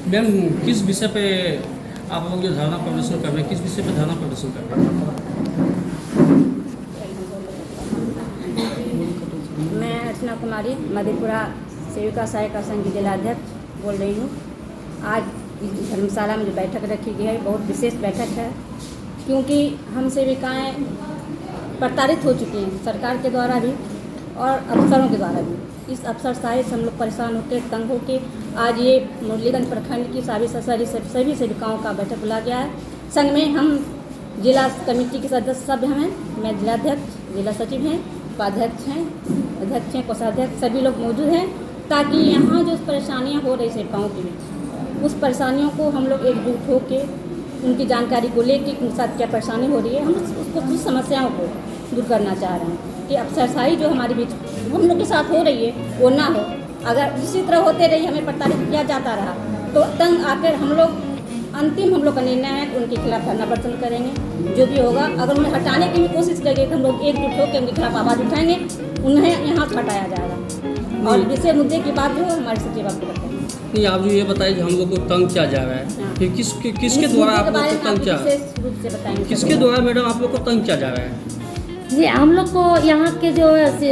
Ma'am, किस विषय पे आप लोग जो धरना प्रदर्शन कर रहे हैं, किस विषय पे धरना प्रदर्शन कर रहे हैं? मैं अर्चना कुमारी मधेपुरा सेविका सहायिका संघ की जिलाध्यक्ष बोल रही हूँ। आज इस धर्मशाला में जो बैठक रखी गई है बहुत विशेष बैठक है, क्योंकि हम सेविकाएँ प्रताड़ित हो चुकी हैं सरकार के द्वारा भी और अफसरों के द्वारा भी। इस अफसरशाही से हम लोग परेशान होकर तंग होकर आज ये मुरलीगंज प्रखंड की सभी सेविकाओं का बैठक बुला गया है। संघ में हम जिला कमेटी के सदस्य सब हैं, मैं जिलाध्यक्ष, जिला सचिव हैं, उपाध्यक्ष हैं, अध्यक्ष हैं, कोषाध्यक्ष, सभी लोग मौजूद हैं, ताकि यहाँ जो परेशानियाँ हो रही सेविकाओं के बीच उस परेशानियों को हम लोग एकजुट होकर उनकी जानकारी को लेकर उनके साथ क्या परेशानी हो रही है हम उसको उस समस्याओं को दूर करना चाह रहे हैं कि अफसरशाही जो हमारे बीच हम लोग के साथ हो रही है वो ना हो। अगर इसी तरह होते रही हमें प्रताड़ित किया जाता रहा तो तंग आकर हम लोग अंतिम हम लोग का निर्णय है उनके खिलाफ धरना प्रदर्शन करेंगे। जो भी होगा अगर उन्हें हटाने की भी कोशिश करेंगे तो हम लोग एकजुट होकर उनके खिलाफ आवाज़ उठाएंगे, उन्हें यहाँ से हटाया जाएगा। और दूसरे मुद्दे की बात जो हमारे सचिव आपको बताएंगे। नहीं, आप जो ये बताइए कि हम लोग को तंग किया जा रहा है, फिर किसके द्वारा आप लोग को तंग किया, किसके द्वारा मैडम आप लोग को तंग किया जा रहा है? जी, हम लोग को यहाँ के जो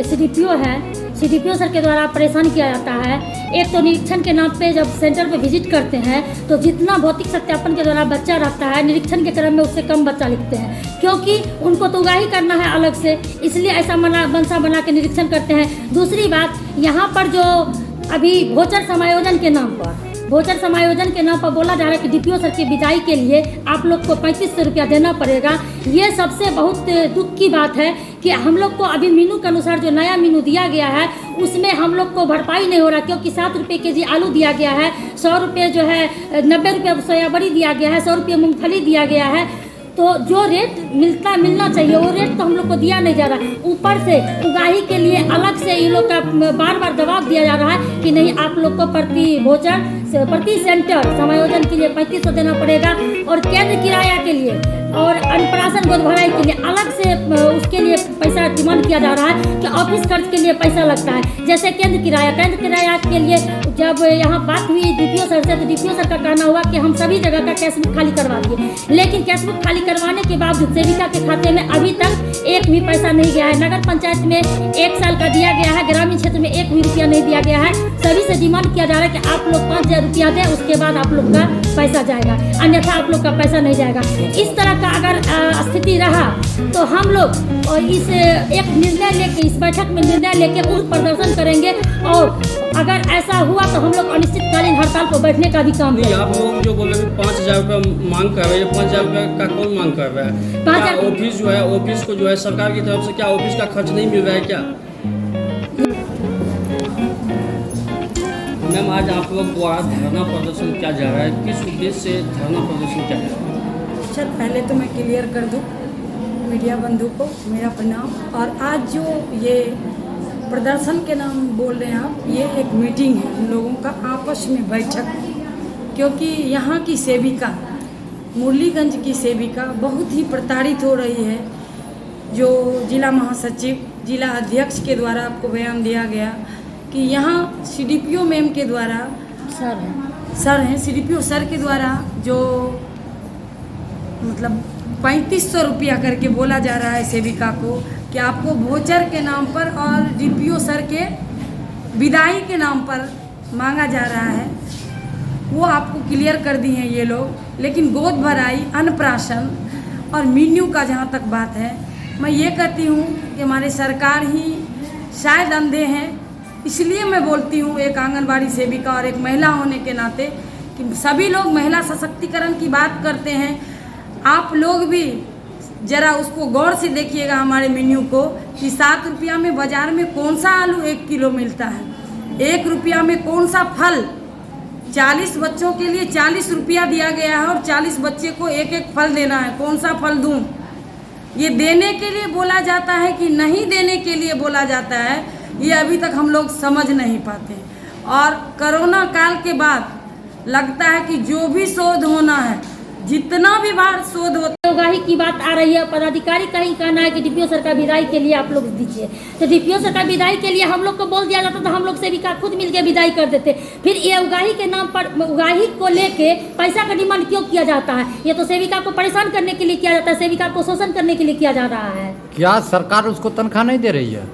CDPO है, CDPO सर के द्वारा परेशान किया जाता है। एक तो निरीक्षण के नाम पे जब सेंटर पे विजिट करते हैं तो जितना भौतिक सत्यापन के द्वारा बच्चा रहता है निरीक्षण के क्रम में उससे कम बच्चा लिखते हैं, क्योंकि उनको तो उगाही करना है अलग से, इसलिए ऐसा मनसा बना के निरीक्षण करते हैं। दूसरी बात, यहाँ पर जो अभी भोचर समायोजन के नाम पर बोला जा रहा है कि DPO सर की विदाई के लिए आप लोग को 3500 रुपया देना पड़ेगा। ये सबसे बहुत दुख की बात है कि हम लोग को अभी मीनू के अनुसार जो नया मीनू दिया गया है उसमें हम लोग को भरपाई नहीं हो रहा, क्योंकि 7 रुपये केजी आलू दिया गया है, 100 रुपये जो है 90 रुपये सोयाबड़ी दिया गया है, 100 रुपये मूँगफली दिया गया है। तो जो रेट मिलना चाहिए वो रेट तो हम लोग को दिया नहीं जा रहा। ऊपर से उगाही के लिए अलग से इन लोग का बार बार दबाव दिया जा रहा है कि नहीं आप लोग को प्रति सेंटर समायोजन के लिए 3500 देना पड़ेगा, और केंद्र किराया के लिए और अन्नप्राशन गोद भराई के लिए अलग से उसके लिए पैसा डिमांड किया जा रहा है कि ऑफिस खर्च के लिए पैसा लगता है। जैसे केंद्र किराया के लिए जब यहाँ बात हुई DPO सर से तो DPO सर का कहना हुआ कि हम सभी जगह का कैश बुक खाली करवा दिए, लेकिन कैश बुक खाली करवाने के बावजूद सेविका के खाते में अभी तक एक भी पैसा नहीं गया है। नगर पंचायत में 1 साल का दिया गया है, ग्रामीण क्षेत्र में 1 भी रुपया नहीं दिया गया है। सभी से डिमांड किया जा रहा है कि आप लोग 5000 रुपया दें, उसके बाद आप लोग का पैसा जाएगा, अन्यथा आप लोग का पैसा नहीं जाएगा। इस तरह का अगर स्थिति रहा तो हम लोग और इस एक निर्णय लेके इस बैठक में निर्णय लेके उस प्रदर्शन करेंगे, और अगर ऐसा हुआ तो हम लोग अनिश्चितकालीन हड़ताल पर बैठने का भी काम नहीं, आप लोग जो बोल रहे हैं 5000 रुपये मांग कर रहे हैं, 5000 रुपये का कौन मांग कर रहा है? क्या ऑफिस जो है ऑफिस को जो है सरकार की तरफ से क्या ऑफिस का खर्च नहीं मिल रहा है क्या? मैम, आज आप लोग द्वारा धरना प्रदर्शन किया जा रहा है, किस उद्देश्य से धरना प्रदर्शन किया जा रहा है? सर, पहले तो मैं क्लियर कर दूं मीडिया बंधु को मेरा प्रणाम। और आज जो ये प्रदर्शन के नाम बोल रहे हैं आप, ये एक मीटिंग है हम लोगों का आपस में बैठक, क्योंकि यहाँ की सेविका मुरलीगंज की सेविका बहुत ही प्रताड़ित हो रही है। जो जिला महासचिव जिला अध्यक्ष के द्वारा आपको बयान दिया गया कि यहाँ CDPO मैम के द्वारा सर हैं CDPO सर के द्वारा जो मतलब 3500 रुपया करके बोला जा रहा है सेविका को कि आपको भोचर के नाम पर और DPO सर के विदाई के नाम पर मांगा जा रहा है। वो आपको क्लियर कर दी हैं ये लोग। लेकिन गोद भराई, अन्नप्राशन और मीन्यू का जहाँ तक बात है, मैं ये कहती हूँ कि हमारे सरकार ही शायद अंधे हैं, इसलिए मैं बोलती हूँ एक आंगनबाड़ी सेविका और एक महिला होने के नाते कि सभी लोग महिला सशक्तिकरण की बात करते हैं। आप लोग भी ज़रा उसको गौर से देखिएगा हमारे मेन्यू को कि 7 रुपया में बाज़ार में कौन सा आलू 1 किलो मिलता है, 1 रुपया में कौन सा फल, 40 बच्चों के लिए 40 रुपया दिया गया है और 40 बच्चे को 1-1 फल देना है, कौन सा फल दूँ? ये देने के लिए बोला जाता है कि नहीं देने के लिए बोला जाता है, ये अभी तक हम लोग समझ नहीं पाते। और कोरोना काल के बाद लगता है कि जो भी शोध होना है, जितना भी बार शोध होता उगाही की बात आ रही है, पदाधिकारी का ही कहना है कि डीपीओ सर का विदाई के लिए आप लोग दीजिए। तो डीपीओ सर का विदाई के लिए हम लोग को बोल दिया जाता तो हम लोग सेविका खुद मिलकर विदाई कर देते। फिर ये उगाही के नाम पर उगाही को लेके पैसा का डिमांड क्यों किया जाता है? ये तो सेविका को परेशान करने के लिए किया जाता है, सेविका को शोषण करने के लिए किया जा रहा है। क्या सरकार उसको तनख्वाह नहीं दे रही है?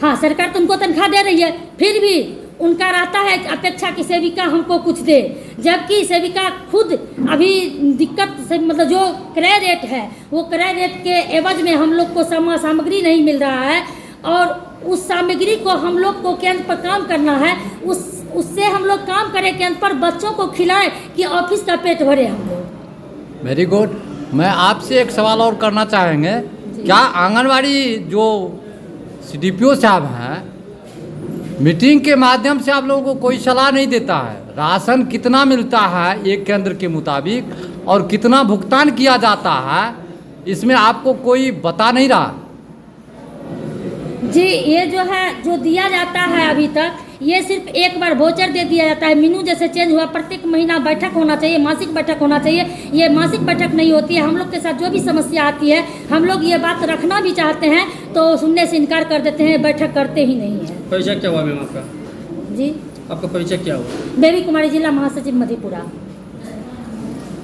हाँ, सरकार तो उनको तनख्वाह दे रही है, फिर भी उनका रहता है अपेक्षा कि सेविका हमको कुछ दे, जबकि सेविका खुद अभी दिक्कत से मतलब जो क्रय रेट है वो क्रय रेट के एवज में हम लोग को सामग्री नहीं मिल रहा है, और उस सामग्री को हम लोग को केंद्र पर काम करना है, उससे हम लोग काम करें केंद्र पर, बच्चों को खिलाएं कि ऑफिस का पेट भरे हम लोग। Very good. मैं आपसे एक सवाल और करना चाहेंगे, क्या आंगनवाड़ी जो CDPO साहब हैं मीटिंग के माध्यम से आप लोगों को कोई सलाह नहीं देता है? राशन कितना मिलता है एक केंद्र के मुताबिक और कितना भुगतान किया जाता है, इसमें आपको कोई बता नहीं रहा? जी, ये जो है जो दिया जाता है अभी तक, ये सिर्फ एक बार वोचर दे दिया जाता है। मेनू जैसे चेंज हुआ, प्रत्येक महीना बैठक होना चाहिए, मासिक बैठक होना चाहिए, ये मासिक बैठक नहीं होती है। हम लोग के साथ जो भी समस्या आती है, हम लोग ये बात रखना भी चाहते हैं तो सुनने से इनकार कर देते हैं, बैठक करते ही नहीं है। परिचय क्या हुआ मैम आपका? जी, आपका परिचय क्या हुआ? बेबी कुमारी, जिला महासचिव मधेपुरा।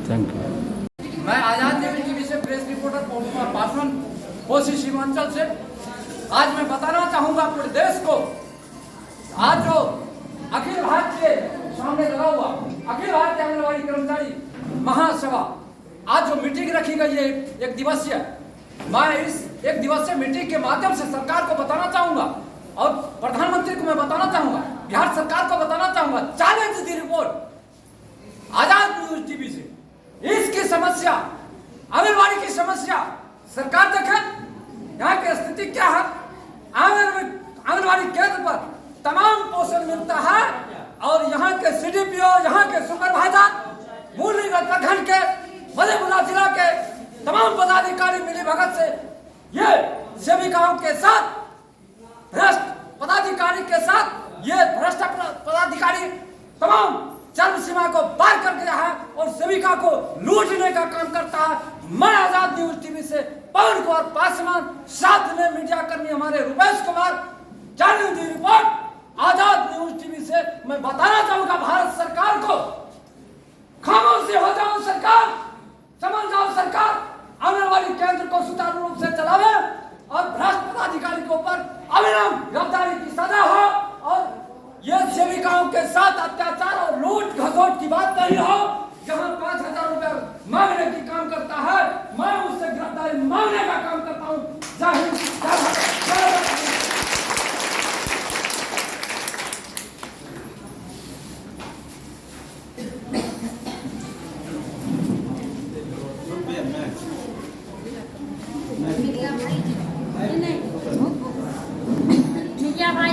Thank you. मैं आजाद न्यूज टीवी से प्रेस रिपोर्टर पवन कुमार पासवान, कोसी सीमांचल से। आज मैं बताना चाहूँगा पूरे देश को, आज जो अखिल भारतीय सामने लगा हुआ अखिल भारतीय आंगनबाड़ी कर्मचारी महासभा, आज जो मीटिंग रखी गई है एक दिवसीय, मैं इस एक दिवसीय मीटिंग के माध्यम से सरकार को बताना चाहूँगा और प्रधानमंत्री को मैं बताना चाहूँगा, बिहार सरकार को बताना चाहूँगा, चैलेंज दी रिपोर्ट आजाद न्यूज टीवी से। इसकी समस्या, आंगनबाड़ी की समस्या सरकार देखे, यहाँ की स्थिति क्या है। आंगनबाड़ी केंद्र पर तमाम पोषण मिलता है और यहाँ के CDPO, यहाँ के सुपरवाइजर, मुरलीगंज प्रखंड के, मधेपुरा जिला के तमाम पदाधिकारी मिली भगत से ये सेविकाओं के साथ, भ्रष्ट पदाधिकारी के साथ, ये भ्रष्ट पदाधिकारी तमाम चरम सीमा को पार कर गया है और सेविका को लूटने का काम करता है। मैं आजाद न्यूज टीवी से पवन कुमार पासवान, साथ में मीडिया कर्मी हमारे रुपेश कुमार, चैलेंज दी रिपोर्ट आजाद न्यूज टीवी से मैं बताना चाहूंगा भारत सरकार को, खामोश हो जाओ सरकार, समझ जाओ सरकार, आंगनबाड़ी केंद्र को सुचारू रूप से चलावे और भ्रष्ट पदाधिकारी के ऊपर अविलंब गिरफ्तारी की सजा हो और ये सेविकाओं के साथ अत्याचार और लूट घसोट की बात नहीं हो। जहां 5,000 रुपए मांगने की काम करता है, मैं उससे गिरफ्तारी मांगने का काम करता हूं। जय हिंद, जय भारत, जय भारत। नहीं